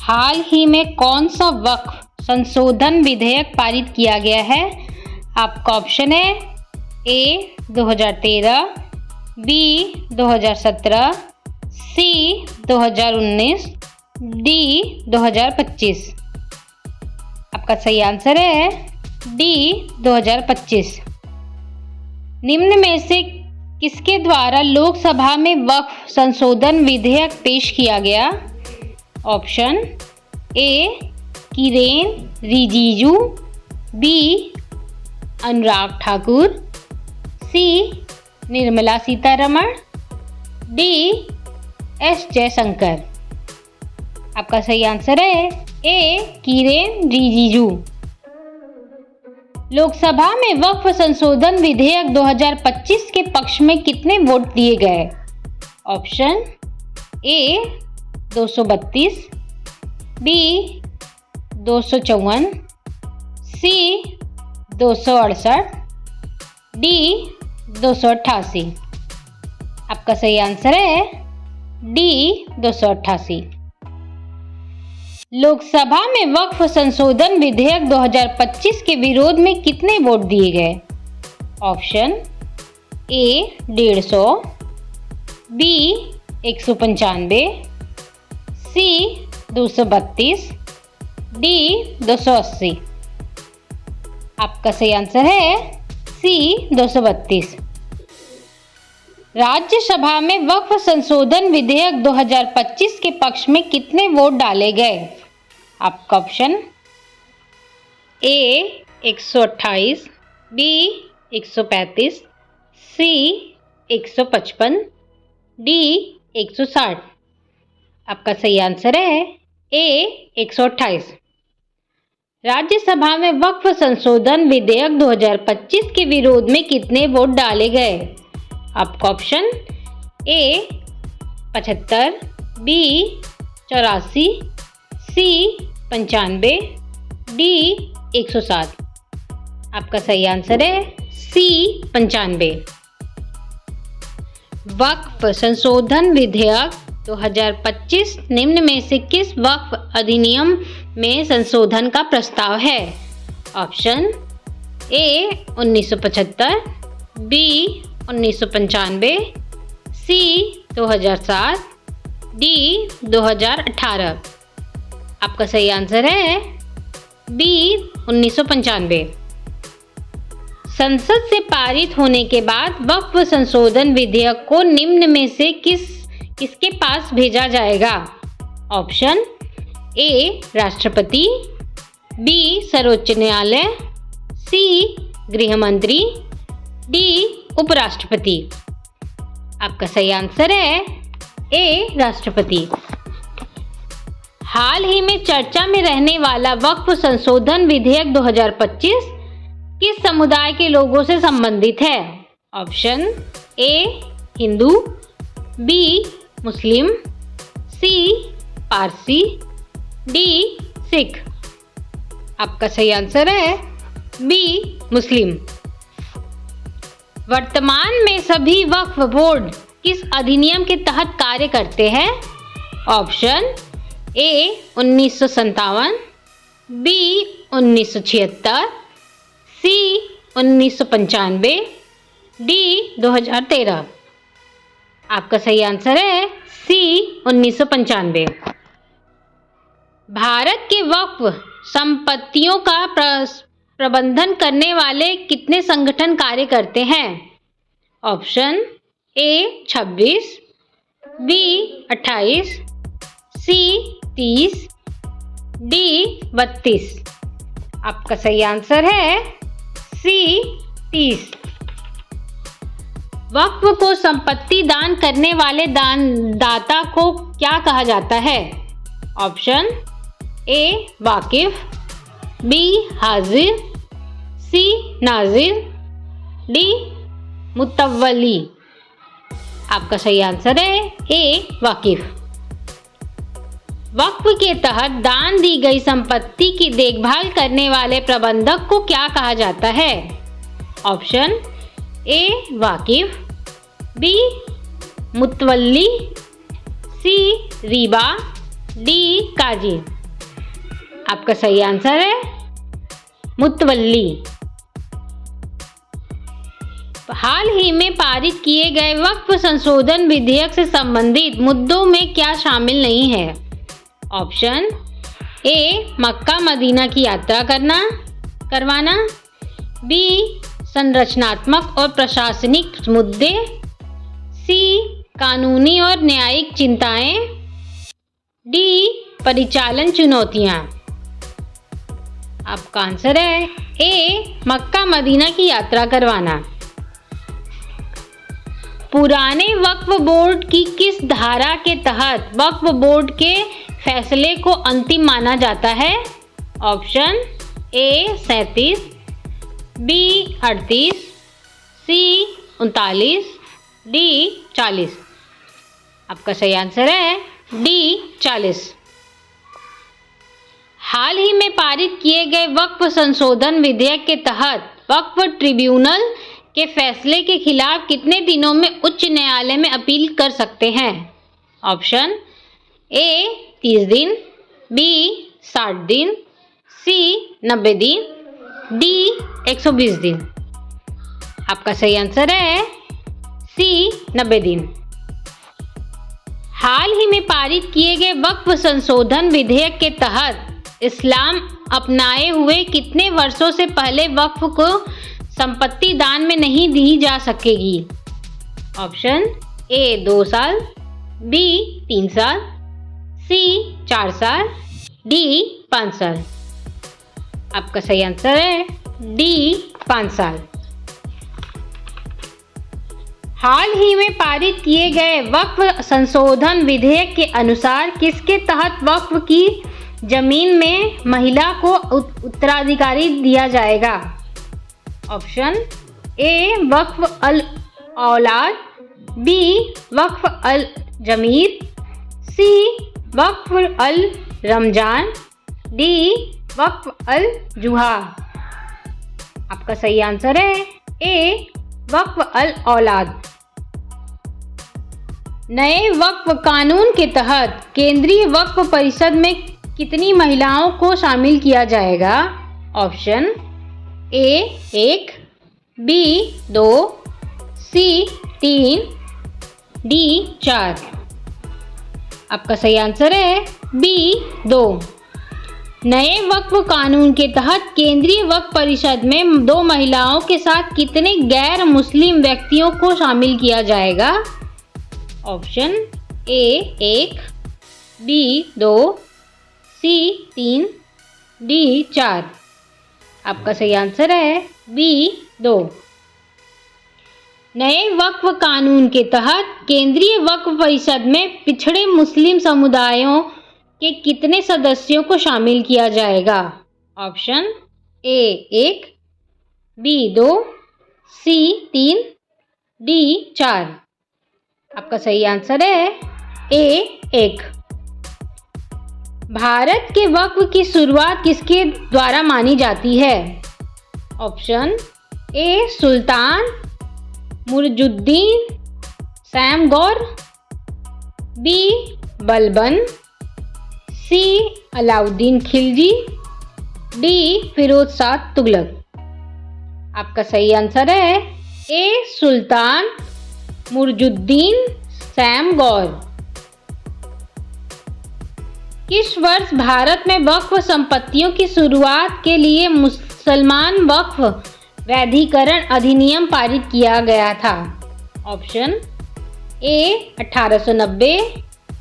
हाल ही में कौन सा वक्फ संशोधन विधेयक पारित किया गया है? आपका ऑप्शन है ए 2013, बी 2017, सी 2019, डी 2025। आपका सही आंसर है डी 2025। निम्न में से किसके द्वारा लोकसभा में वक्फ संशोधन विधेयक पेश किया गया? Option A Kiren Rijiju, B Anurag Thakur, C Nirmala Sitharaman, D S Jaishankar. आपका सही आंसर है ए किरेन रिजिजू। लोकसभा में वक्फ संशोधन विधेयक 2025 के पक्ष में कितने वोट दिए गए? Option A 232, B 254, C 268, D 288। आपका सही आंसर है डी 288। लोकसभा में वक्फ संशोधन विधेयक 2025 के विरोध में कितने वोट दिए गए? Option A 150, B 195, C 232, D 280। आपका सही आंसर है सी 232। राज्यसभा में वक्फ संशोधन विधेयक 2025 के पक्ष में कितने वोट डाले गए? आपका option A 128, B 135, C 155, D 160। आपका सही आंसर है ए 128। राज्यसभा में वक्फ संशोधन विधेयक 2025 के विरोध में कितने वोट डाले गए? आपका option A 75, B 84, C 95, D 107। आपका सही आंसर है सी 95। वक्फ संशोधन विधेयक 2025 निम्न में से किस वक्फ अधिनियम में संशोधन का प्रस्ताव है? Option A 1975, B 1995, C 2007, D 2018। आपका सही आंसर है बी 1995। संसद से पारित होने के बाद वक्फ संशोधन विधेयक को निम्न में से किसके पास भेजा जाएगा? ऑप्शन ए राष्ट्रपति, बी सर्वोच्च न्यायालय, सी गृह मंत्री, डी उपराष्ट्रपति। आपका सही आंसर है ए राष्ट्रपति। हाल ही में चर्चा में रहने वाला वक्फ संशोधन विधेयक 2025 किस समुदाय के लोगों से संबंधित है? Option A Hindu, B Muslim, C Parsi, D Sikh. आपका सही आंसर है बी मुस्लिम। वर्तमान में सभी वक्फ बोर्ड किस अधिनियम के तहत कार्य करते हैं? Option A 1957, B 1976, C 1995, D 2013। आपका सही आंसर है सी 1995। भारत के वक्फ संपत्तियों का प्रबंधन करने वाले कितने संगठन कार्य करते हैं? Option A 26, B 28, C 30, D 32। आपका सही आंसर है सी 30। वक्फ को संपत्ति दान करने वाले दाता को क्या कहा जाता है? ऑप्शन ए वाकिफ, बी हाजिर, सी नाजिर, डी मुतव्वली। आपका सही आंसर है ए वाकिफ। वक्फ के तहत दान दी गई संपत्ति की देखभाल करने वाले प्रबंधक को क्या कहा जाता है? ऑप्शन ए वाकिफ, बी मुतवल्ली, सी रीबा, डी काजी। आपका सही आंसर है मुतवल्ली। हाल ही में पारित किए गए वक्फ संशोधन विधेयक से संबंधित मुद्दों में क्या शामिल नहीं है? ऑप्शन ए मक्का मदीना की यात्रा करवाना, बी संरचनात्मक और प्रशासनिक मुद्दे, सी कानूनी और न्यायिक चिंताएं, डी परिचालन चुनौतियां। आपका आंसर है ए मक्का मदीना की यात्रा करवाना। पुराने वक्फ बोर्ड की किस धारा के तहत वक्फ बोर्ड के फैसले को अंतिम माना जाता है? Option A 37, B 38, C 39, D 40। आपका सही आंसर है डी 40। हाल ही में पारित किए गए वक्फ संशोधन विधेयक के तहत वक्फ ट्रिब्यूनल के फैसले के खिलाफ कितने दिनों में उच्च न्यायालय में अपील कर सकते हैं? ऑप्शन ए 30 दिन, बी 60 दिन, सी 90 दिन, डी 120 दिन। आपका सही आंसर है सी 90 दिन। हाल ही में पारित किए गए वक्फ संशोधन विधेयक के तहत इस्लाम अपनाए हुए कितने वर्षों से पहले वक्फ को संपत्ति दान में नहीं दी जा सकेगी? ऑप्शन ए 2 साल, बी 3 साल, सी 4 साल, डी 5 साल। आपका सही आंसर है डी 5 साल। हाल ही में पारित किए गए वक्फ संशोधन विधेयक के अनुसार किसके तहत वक्फ की जमीन में महिला को उत्तराधिकारी दिया जाएगा? ऑप्शन ए वक्फ अल औलाद, बी वक्फ अल जमीर, सी वक्फ अल रमजान, डी वक्फ अल जुहा। आपका सही आंसर है ए वक्फ अल औलाद। नए वक्फ कानून के तहत केंद्रीय वक्फ परिषद में कितनी महिलाओं को शामिल किया जाएगा? Option A 1, B 2, C 3, D 4। आपका सही आंसर है बी 2। नए वक्फ कानून के तहत केंद्रीय वक्फ परिषद में 2 महिलाओं के साथ कितने गैर मुस्लिम व्यक्तियों को शामिल किया जाएगा? Option A 1, B 2, C 3, D 4। आपका सही आंसर है बी 2। नए वक्फ कानून के तहत केंद्रीय वक्फ परिषद में पिछड़े मुस्लिम समुदायों के कितने सदस्यों को शामिल किया जाएगा? Option A 1, B 2, C 3, D 4। आपका सही आंसर है ए 1। भारत के वक्फ की शुरुआत किसके द्वारा मानी जाती है? ऑप्शन ए सुल्तान मुर्जुद्दीन सैमगौर, B Balban, C Alauddin Khilji, D Firoz Shah Tughlaq. आपका सही आंसर है ए सुल्तान मुर्जुद्दीन सैमगौर। किस वर्ष भारत में वक्फ संपत्तियों की शुरुआत के लिए मुसलमान वक्फ वैधीकरण अधिनियम पारित किया गया था? Option A 1890,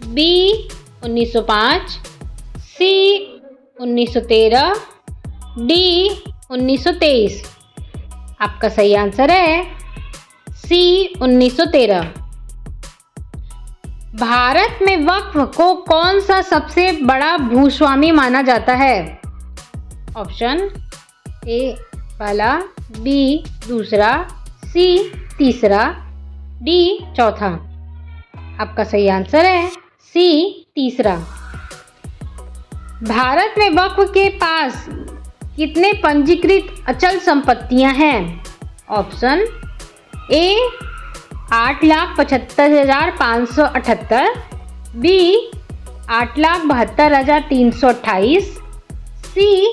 B 1905, C 1913, D 1923। आपका सही आंसर है सी 1913। भारत में वक्फ को कौन सा सबसे बड़ा भूस्वामी माना जाता है? ऑप्शन ए पहला, बी दूसरा, सी तीसरा, डी चौथा। आपका सही आंसर है सी तीसरा। भारत में वक्फ के पास कितने पंजीकृत अचल संपत्तियां हैं? Option A 8,75,578, B 8,72,328, C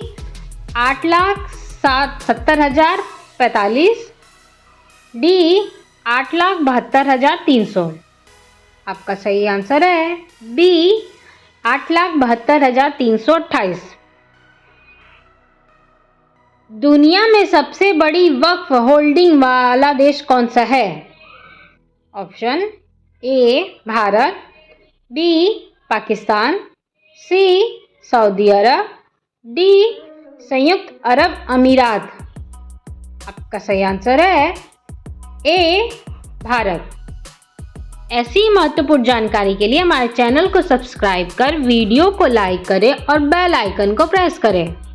8,70,045, D 8,72,300। आपका सही आंसर है बी 8,72,328। दुनिया में सबसे बड़ी वक्फ होल्डिंग वाला देश कौन सा है? Option A Bharat, B Pakistan, C Saudi Arab, D संयुक्त अरब अमीरात। आपका सही आंसर है ए भारत। ऐसी महत्वपूर्ण जानकारी के लिए हमारे चैनल को सब्सक्राइब कर वीडियो को लाइक करें और बेल आइकन को प्रेस करें।